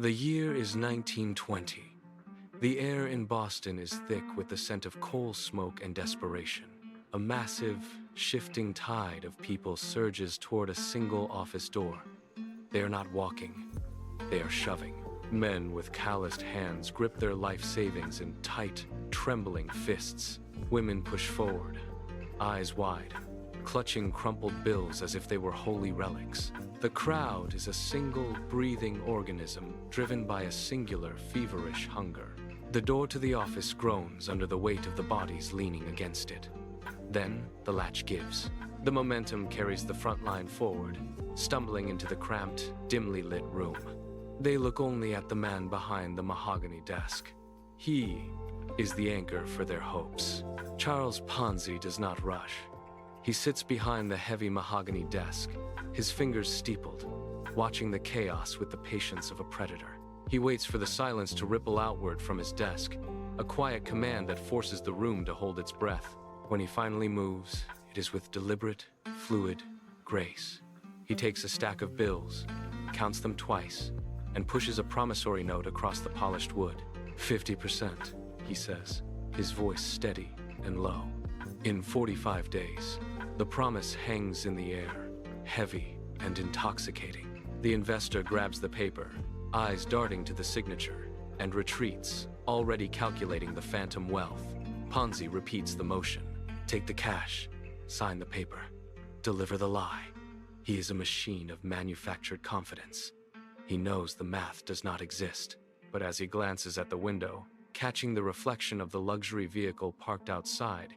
The year is 1920. The air in Boston is thick with the scent of coal smoke and desperation. A massive, shifting tide of people surges toward a single office door. They are not walking, they are shoving. Men with calloused hands grip their life savings in tight, trembling fists. Women push forward, eyes wide, clutching crumpled bills as if they were holy relics. The crowd is a single, breathing organism driven by a singular, feverish hunger. The door to the office groans under the weight of the bodies leaning against it. Then, the latch gives. The momentum carries the front line forward, stumbling into the cramped, dimly lit room. They look only at the man behind the mahogany desk. He is the anchor for their hopes. Charles Ponzi does not rush. He sits behind the heavy mahogany desk, his fingers steepled, watching the chaos with the patience of a predator. He waits for the silence to ripple outward from his desk, a quiet command that forces the room to hold its breath. When he finally moves, it is with deliberate, fluid grace. He takes a stack of bills, counts them twice, and pushes a promissory note across the polished wood. 50%, he says, his voice steady and low. In 45 days, the promise hangs in the air, heavy and intoxicating. The investor grabs the paper, eyes darting to the signature, and retreats, already calculating the phantom wealth. Ponzi repeats the motion. Take the cash, sign the paper, deliver the lie. He is a machine of manufactured confidence. He knows the math does not exist, but as he glances at the window, catching the reflection of the luxury vehicle parked outside,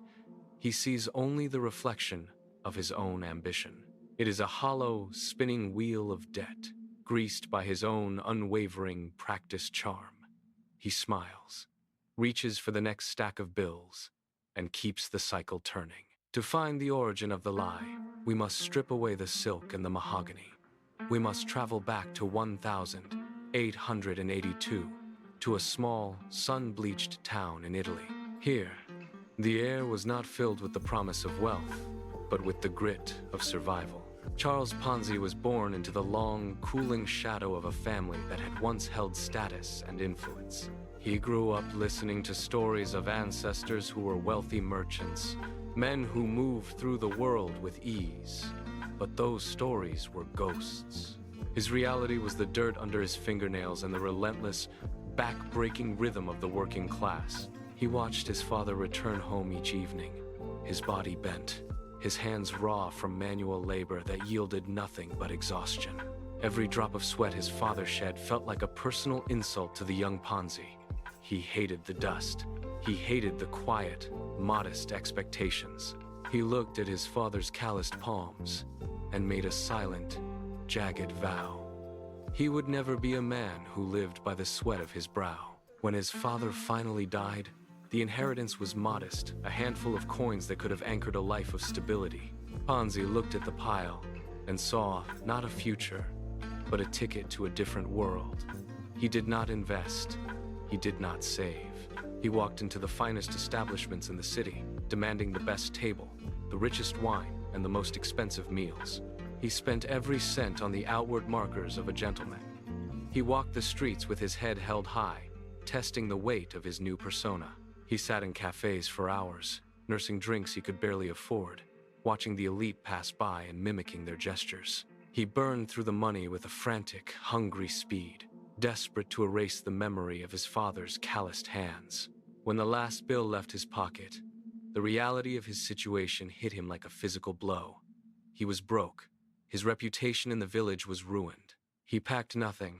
he sees only the reflection of his own ambition. It is a hollow, spinning wheel of debt, greased by his own unwavering, practiced charm. He smiles, reaches for the next stack of bills, and keeps the cycle turning. To find the origin of the lie, we must strip away the silk and the mahogany. We must travel back to 1882, to a small, sun-bleached town in Italy. Here, the air was not filled with the promise of wealth, but with the grit of survival. Charles Ponzi was born into the long, cooling shadow of a family that had once held status and influence. He grew up listening to stories of ancestors who were wealthy merchants, men who moved through the world with ease. But those stories were ghosts. His reality was the dirt under his fingernails and the relentless, back-breaking rhythm of the working class. He watched his father return home each evening, his body bent, his hands raw from manual labor that yielded nothing but exhaustion. Every drop of sweat his father shed felt like a personal insult to the young Ponzi. He hated the dust. He hated the quiet, modest expectations. He looked at his father's calloused palms and made a silent, jagged vow. He would never be a man who lived by the sweat of his brow. When his father finally died, the inheritance was modest, a handful of coins that could have anchored a life of stability. Ponzi looked at the pile and saw not a future, but a ticket to a different world. He did not invest. He did not save. He walked into the finest establishments in the city, demanding the best table, the richest wine, and the most expensive meals. He spent every cent on the outward markers of a gentleman. He walked the streets with his head held high, testing the weight of his new persona. He sat in cafes for hours, nursing drinks he could barely afford, watching the elite pass by and mimicking their gestures. He burned through the money with a frantic, hungry speed, desperate to erase the memory of his father's calloused hands. When the last bill left his pocket, the reality of his situation hit him like a physical blow. He was broke. His reputation in the village was ruined. He packed nothing,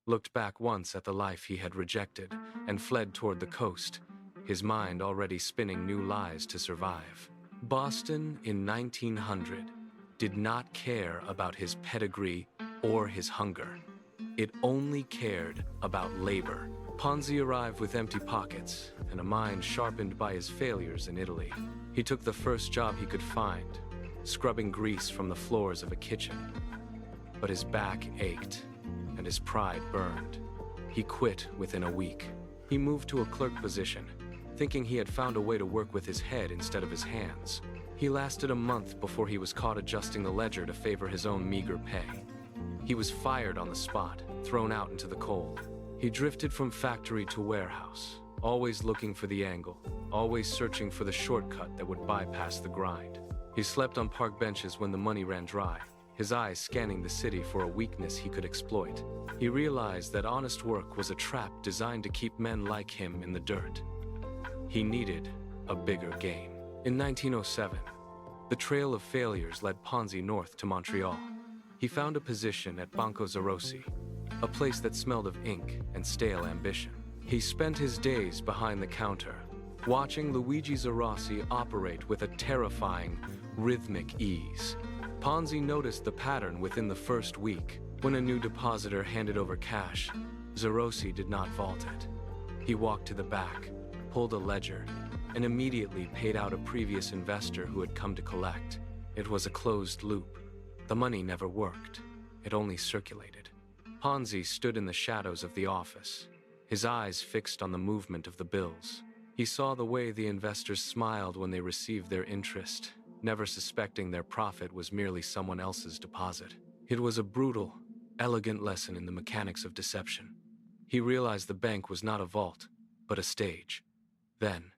looked back once at the life he had rejected, and fled toward the coast, his mind already spinning new lies to survive. Boston in 1900 did not care about his pedigree or his hunger. It only cared about labor. Ponzi arrived with empty pockets and a mind sharpened by his failures in Italy. He took the first job he could find, scrubbing grease from the floors of a kitchen. But his back ached and his pride burned. He quit within a week. He moved to a clerk position, thinking he had found a way to work with his head instead of his hands. He lasted a month before he was caught adjusting the ledger to favor his own meager pay. He was fired on the spot, thrown out into the cold. He drifted from factory to warehouse, always looking for the angle, always searching for the shortcut that would bypass the grind. He slept on park benches when the money ran dry, his eyes scanning the city for a weakness he could exploit. He realized that honest work was a trap designed to keep men like him in the dirt. He needed a bigger game. In 1907, the trail of failures led Ponzi north to Montreal. He found a position at Banco Zerosi, a place that smelled of ink and stale ambition. He spent his days behind the counter, watching Luigi Zerosi operate with a terrifying, rhythmic ease. Ponzi noticed the pattern within the first week. When a new depositor handed over cash, Zerosi did not vault it. He walked to the back, pulled a ledger, and immediately paid out a previous investor who had come to collect. It was a closed loop. The money never worked. It only circulated. Ponzi stood in the shadows of the office, his eyes fixed on the movement of the bills. He saw the way the investors smiled when they received their interest, never suspecting their profit was merely someone else's deposit. It was a brutal, elegant lesson in the mechanics of deception. He realized the bank was not a vault, but a stage. Then,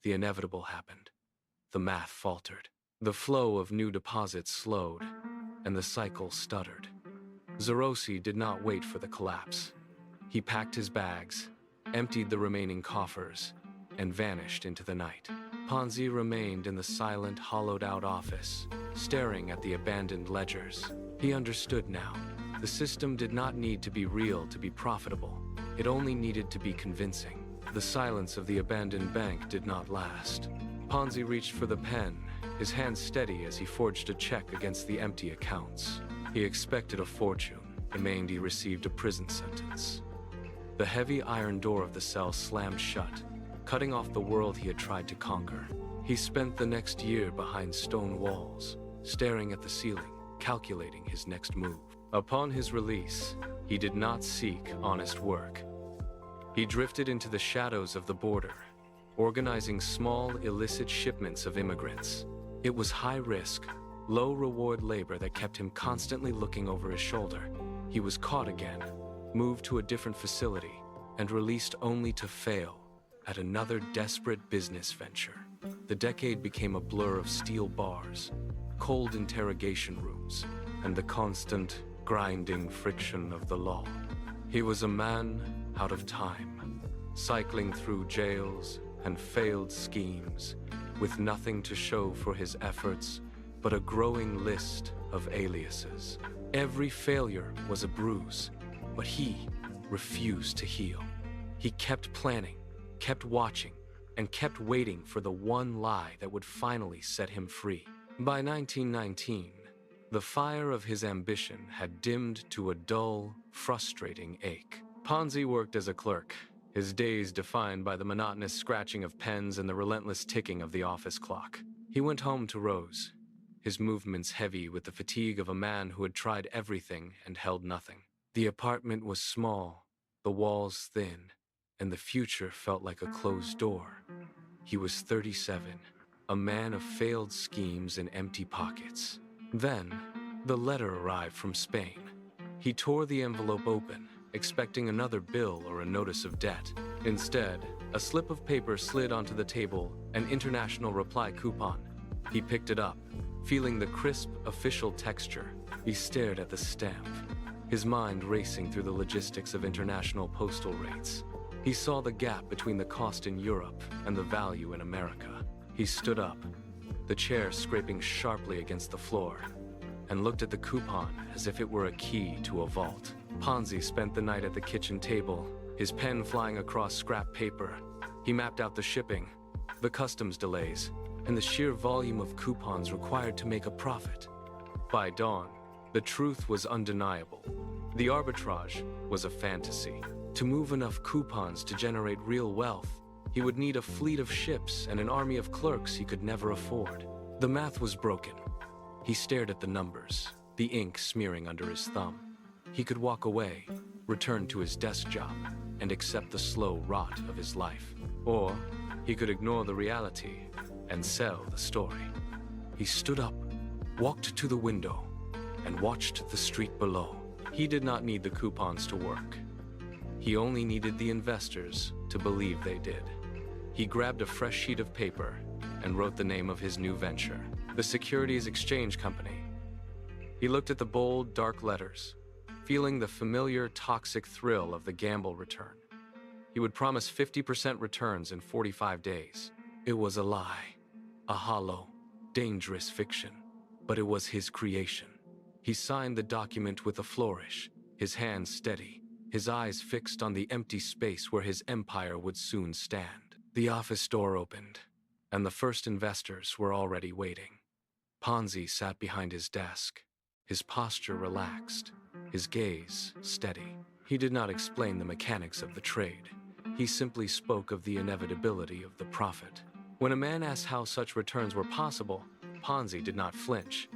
the inevitable happened. The math faltered. The flow of new deposits slowed, and the cycle stuttered. Zerosi did not wait for the collapse. He packed his bags, emptied the remaining coffers, and vanished into the night. Ponzi remained in the silent, hollowed-out office, staring at the abandoned ledgers. He understood now. The system did not need to be real to be profitable. It only needed to be convincing. The silence of the abandoned bank did not last. Ponzi reached for the pen, his hand steady as he forged a check against the empty accounts. He expected a fortune. Remained he received a prison sentence. The heavy iron door of the cell slammed shut, cutting off the world he had tried to conquer. He spent the next year behind stone walls, staring at the ceiling, calculating his next move. Upon his release, he did not seek honest work. He drifted into the shadows of the border, organizing small, illicit shipments of immigrants. It was high-risk, low-reward labor that kept him constantly looking over his shoulder. He was caught again, moved to a different facility, and released only to fail at another desperate business venture. The decade became a blur of steel bars, cold interrogation rooms, and the constant, grinding friction of the law. He was a man out of time, cycling through jails and failed schemes, with nothing to show for his efforts but a growing list of aliases. Every failure was a bruise, but he refused to heal. He kept planning, kept watching, and kept waiting for the one lie that would finally set him free. By 1919, the fire of his ambition had dimmed to a dull, frustrating ache. Ponzi worked as a clerk, his days defined by the monotonous scratching of pens and the relentless ticking of the office clock. He went home to Rose, his movements heavy with the fatigue of a man who had tried everything and held nothing. The apartment was small, the walls thin, and the future felt like a closed door. He was 37, a man of failed schemes and empty pockets. Then, the letter arrived from Spain. He tore the envelope open, expecting another bill or a notice of debt. Instead, a slip of paper slid onto the table, an international reply coupon. He picked it up, feeling the crisp, official texture. He stared at the stamp, his mind racing through the logistics of international postal rates. He saw the gap between the cost in Europe and the value in America. He stood up, the chair scraping sharply against the floor, and looked at the coupon as if it were a key to a vault. Ponzi spent the night at the kitchen table, his pen flying across scrap paper. He mapped out the shipping, the customs delays, and the sheer volume of coupons required to make a profit. By dawn, the truth was undeniable. The arbitrage was a fantasy. To move enough coupons to generate real wealth, he would need a fleet of ships and an army of clerks he could never afford. The math was broken. He stared at the numbers, the ink smearing under his thumb. He could walk away, return to his desk job, and accept the slow rot of his life. Or he could ignore the reality and sell the story. He stood up, walked to the window, and watched the street below. He did not need the coupons to work. He only needed the investors to believe they did. He grabbed a fresh sheet of paper and wrote the name of his new venture, the Securities Exchange Company. He looked at the bold, dark letters, feeling the familiar, toxic thrill of the gamble return. He would promise 50% returns in 45 days. It was a lie, a hollow, dangerous fiction, but it was his creation. He signed the document with a flourish, his hands steady, his eyes fixed on the empty space where his empire would soon stand. The office door opened, and the first investors were already waiting. Ponzi sat behind his desk, his posture relaxed, his gaze steady. He did not explain the mechanics of the trade. He simply spoke of the inevitability of the profit. When a man asked how such returns were possible, Ponzi did not flinch.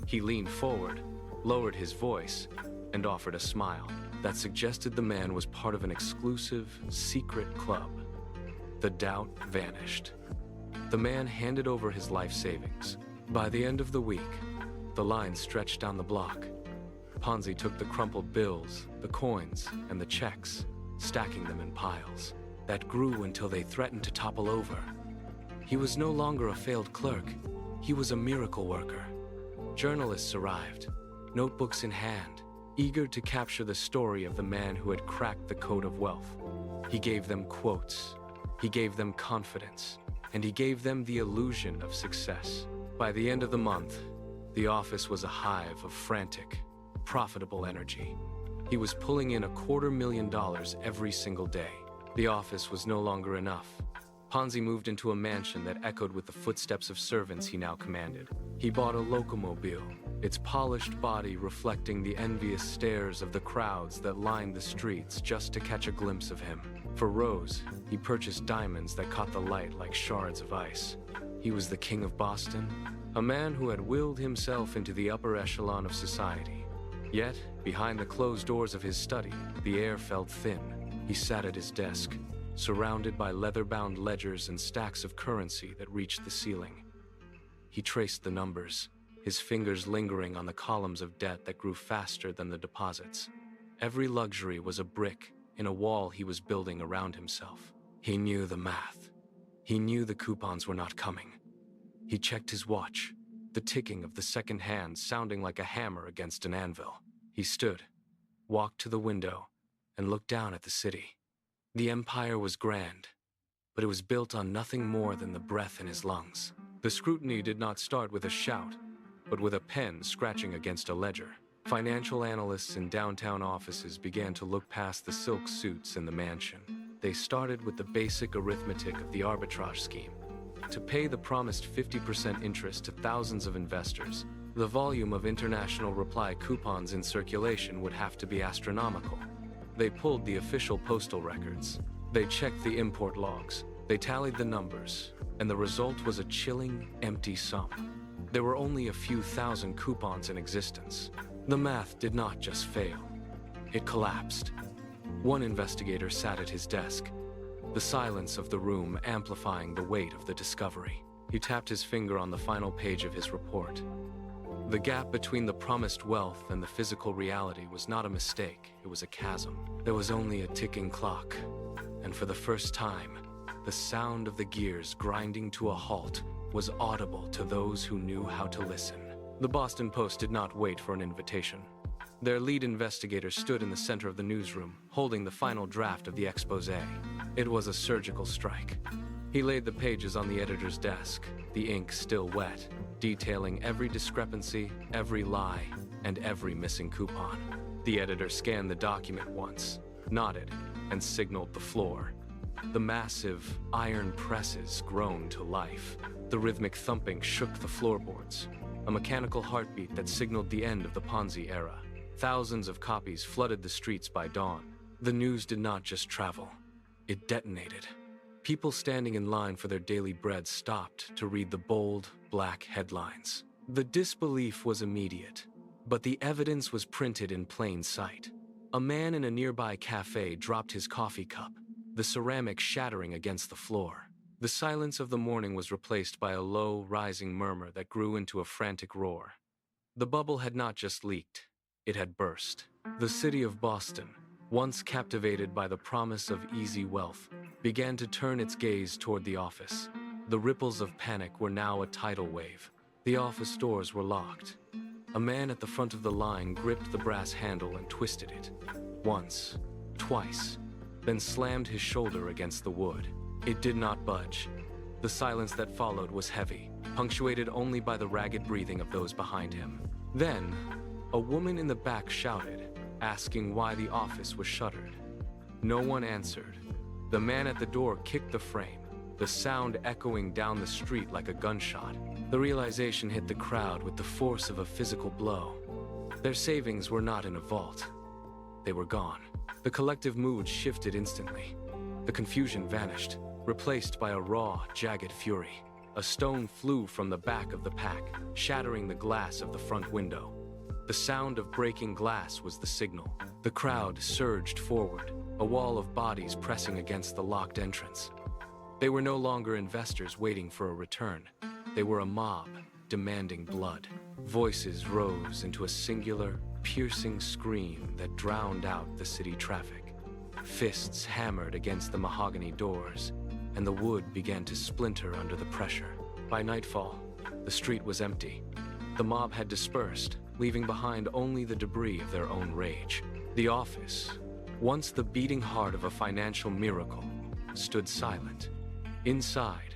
He leaned forward, lowered his voice, and offered a smile that suggested the man was part of an exclusive, secret club. The doubt vanished. The man handed over his life savings. By the end of the week, the line stretched down the block. Ponzi took the crumpled bills, the coins, and the checks, stacking them in piles that grew until they threatened to topple over. He was no longer a failed clerk. He was a miracle worker. Journalists arrived, notebooks in hand, eager to capture the story of the man who had cracked the code of wealth. He gave them quotes, he gave them confidence, and he gave them the illusion of success. By the end of the month, the office was a hive of frantic, profitable energy. He was pulling in $250,000 every single day. The office was no longer enough. Ponzi moved into a mansion that echoed with the footsteps of servants he now commanded. He bought a locomobile, its polished body reflecting the envious stares of the crowds that lined the streets just to catch a glimpse of him. For Rose, he purchased diamonds that caught the light like shards of ice. He was the king of Boston, a man who had willed himself into the upper echelon of society. Yet, behind the closed doors of his study, the air felt thin. He sat at his desk, surrounded by leather-bound ledgers and stacks of currency that reached the ceiling. He traced the numbers, his fingers lingering on the columns of debt that grew faster than the deposits. Every luxury was a brick in a wall he was building around himself. He knew the math. He knew the coupons were not coming. He checked his watch, the ticking of the second hand sounding like a hammer against an anvil. He stood, walked to the window, and looked down at the city. The empire was grand, but it was built on nothing more than the breath in his lungs. The scrutiny did not start with a shout, but with a pen scratching against a ledger. Financial analysts in downtown offices began to look past the silk suits in the mansion. They started with the basic arithmetic of the arbitrage scheme. To pay the promised 50% interest to thousands of investors, the volume of international reply coupons in circulation would have to be astronomical. They pulled the official postal records. They checked the import logs. They tallied the numbers, and the result was a chilling, empty sum. There were only a few thousand coupons in existence. The math did not just fail. It collapsed. One investigator sat at his desk, the silence of the room amplifying the weight of the discovery. He tapped his finger on the final page of his report. The gap between the promised wealth and the physical reality was not a mistake, it was a chasm. There was only a ticking clock, and for the first time, the sound of the gears grinding to a halt was audible to those who knew how to listen. The Boston Post did not wait for an invitation. Their lead investigator stood in the center of the newsroom, holding the final draft of the exposé. It was a surgical strike. He laid the pages on the editor's desk, the ink still wet, detailing every discrepancy, every lie, and every missing coupon. The editor scanned the document once, nodded, and signaled the floor. The massive iron presses groaned to life. The rhythmic thumping shook the floorboards, a mechanical heartbeat that signaled the end of the Ponzi era. Thousands of copies flooded the streets by dawn. The news did not just travel, it detonated. People standing in line for their daily bread stopped to read the bold, black headlines. The disbelief was immediate, but the evidence was printed in plain sight. A man in a nearby cafe dropped his coffee cup, the ceramic shattering against the floor. The silence of the morning was replaced by a low, rising murmur that grew into a frantic roar. The bubble had not just leaked, It had burst. The city of Boston, once captivated by the promise of easy wealth, began to turn its gaze toward the office. The ripples of panic were now a tidal wave. The office doors were locked. A man at the front of the line gripped the brass handle and twisted it. Once, twice, then slammed his shoulder against the wood. It did not budge. The silence that followed was heavy, punctuated only by the ragged breathing of those behind him. Then, a woman in the back shouted, asking why the office was shuttered. No one answered. The man at the door kicked the frame, the sound echoing down the street like a gunshot. The realization hit the crowd with the force of a physical blow. Their savings were not in a vault. They were gone. The collective mood shifted instantly. The confusion vanished, replaced by a raw, jagged fury. A stone flew from the back of the pack, shattering the glass of the front window. The sound of breaking glass was the signal. The crowd surged forward, a wall of bodies pressing against the locked entrance. They were no longer investors waiting for a return. They were a mob, demanding blood. Voices rose into a singular, piercing scream that drowned out the city traffic. Fists hammered against the mahogany doors, and the wood began to splinter under the pressure. By nightfall, the street was empty. The mob had dispersed, leaving behind only the debris of their own rage. The office, once the beating heart of a financial miracle, stood silent. Inside,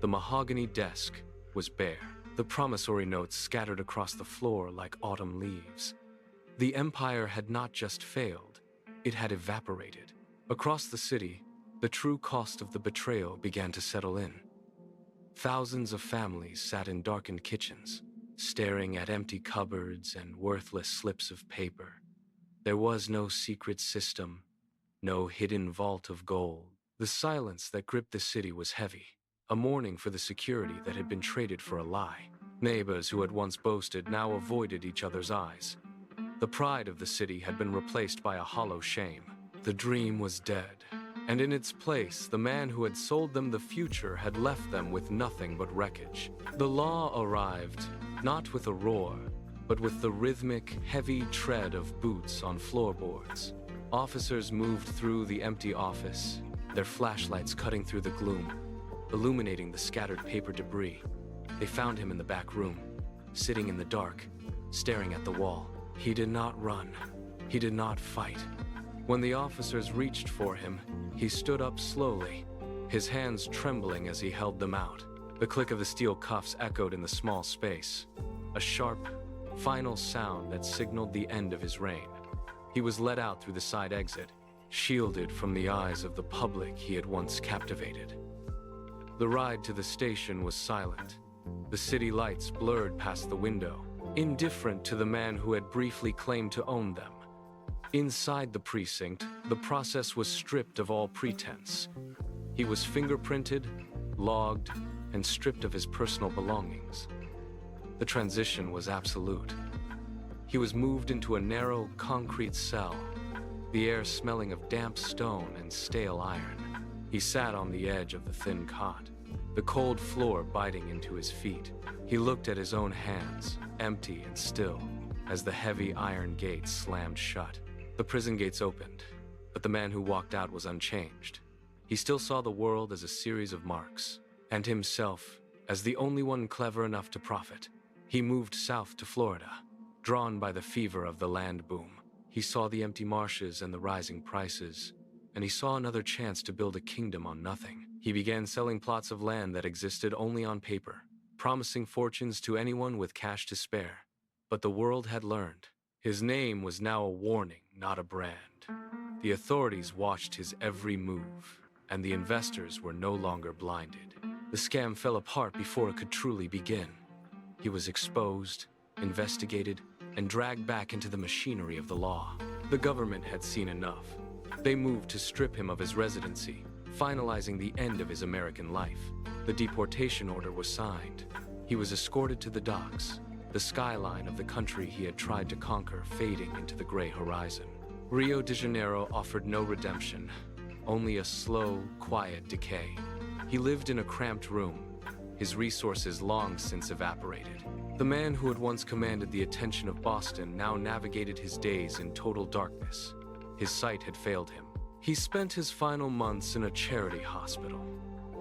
the mahogany desk was bare. The promissory notes scattered across the floor like autumn leaves. The empire had not just failed, it had evaporated. Across the city, the true cost of the betrayal began to settle in. Thousands of families sat in darkened kitchens, staring at empty cupboards and worthless slips of paper. There was no secret system, no hidden vault of gold. The silence that gripped the city was heavy, a mourning for the security that had been traded for a lie. Neighbors who had once boasted now avoided each other's eyes. The pride of the city had been replaced by a hollow shame. The dream was dead, and in its place, the man who had sold them the future had left them with nothing but wreckage. The law arrived, not with a roar, but with the rhythmic, heavy tread of boots on floorboards. Officers moved through the empty office, their flashlights cutting through the gloom, illuminating the scattered paper debris. They found him in the back room, sitting in the dark, staring at the wall. He did not run. He did not fight. When the officers reached for him, he stood up slowly, his hands trembling as he held them out. The click of the steel cuffs echoed in the small space, a sharp, final sound that signaled the end of his reign. He was led out through the side exit, shielded from the eyes of the public he had once captivated. The ride to the station was silent. The city lights blurred past the window, indifferent to the man who had briefly claimed to own them. Inside the precinct, the process was stripped of all pretense. He was fingerprinted, logged, and stripped of his personal belongings. The transition was absolute. He was moved into a narrow, concrete cell, the air smelling of damp stone and stale iron. He sat on the edge of the thin cot, the cold floor biting into his feet. He looked at his own hands, empty and still, as the heavy iron gates slammed shut. The prison gates opened, but the man who walked out was unchanged. He still saw the world as a series of marks, and himself as the only one clever enough to profit. He moved south to Florida, drawn by the fever of the land boom. He saw the empty marshes and the rising prices, and he saw another chance to build a kingdom on nothing. He began selling plots of land that existed only on paper, promising fortunes to anyone with cash to spare. But the world had learned. His name was now a warning, not a brand. The authorities watched his every move, and the investors were no longer blinded. The scam fell apart before it could truly begin. He was exposed, investigated, and dragged back into the machinery of the law. The government had seen enough. They moved to strip him of his residency, finalizing the end of his American life. The deportation order was signed. He was escorted to the docks, the skyline of the country he had tried to conquer fading into the gray horizon. Rio de Janeiro offered no redemption, only a slow, quiet decay. He lived in a cramped room, his resources long since evaporated. The The man who had once commanded the attention of Boston now navigated his days in total darkness. His sight had failed him. He spent his final months in a charity hospital,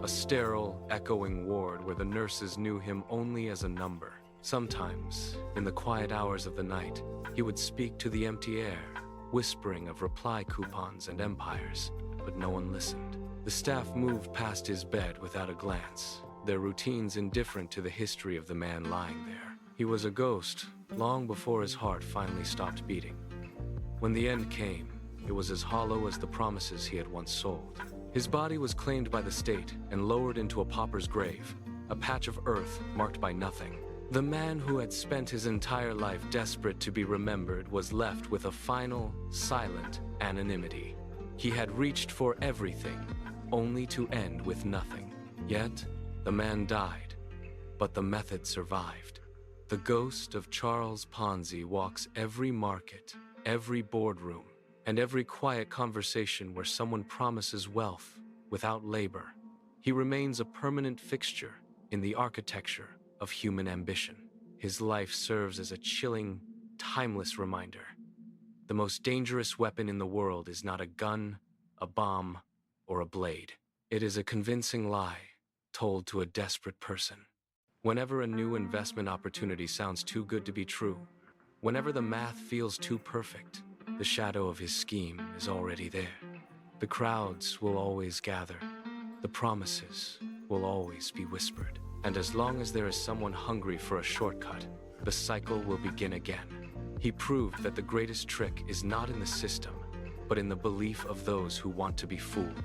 a sterile, echoing ward where the nurses knew him only as a number. Sometimes, in the quiet hours of the night, he would speak to the empty air, whispering of reply coupons and empires, but no one listened. The staff moved past his bed without a glance, their routines indifferent to the history of the man lying there. He was a ghost long before his heart finally stopped beating. When the end came, it was as hollow as the promises he had once sold. His body was claimed by the state and lowered into a pauper's grave, a patch of earth marked by nothing. The man who had spent his entire life desperate to be remembered was left with a final, silent anonymity. He had reached for everything, only to end with nothing. Yet, the man died, but the method survived. The ghost of Charles Ponzi walks every market, every boardroom, and every quiet conversation where someone promises wealth without labor. He remains a permanent fixture in the architecture of human ambition. His life serves as a chilling, timeless reminder. The most dangerous weapon in the world is not a gun, a bomb, or a blade. It is a convincing lie told to a desperate person. Whenever a new investment opportunity sounds too good to be true, whenever the math feels too perfect, the shadow of his scheme is already there. The crowds will always gather. The promises will always be whispered. And as long as there is someone hungry for a shortcut, the cycle will begin again. He proved that the greatest trick is not in the system, but in the belief of those who want to be fooled.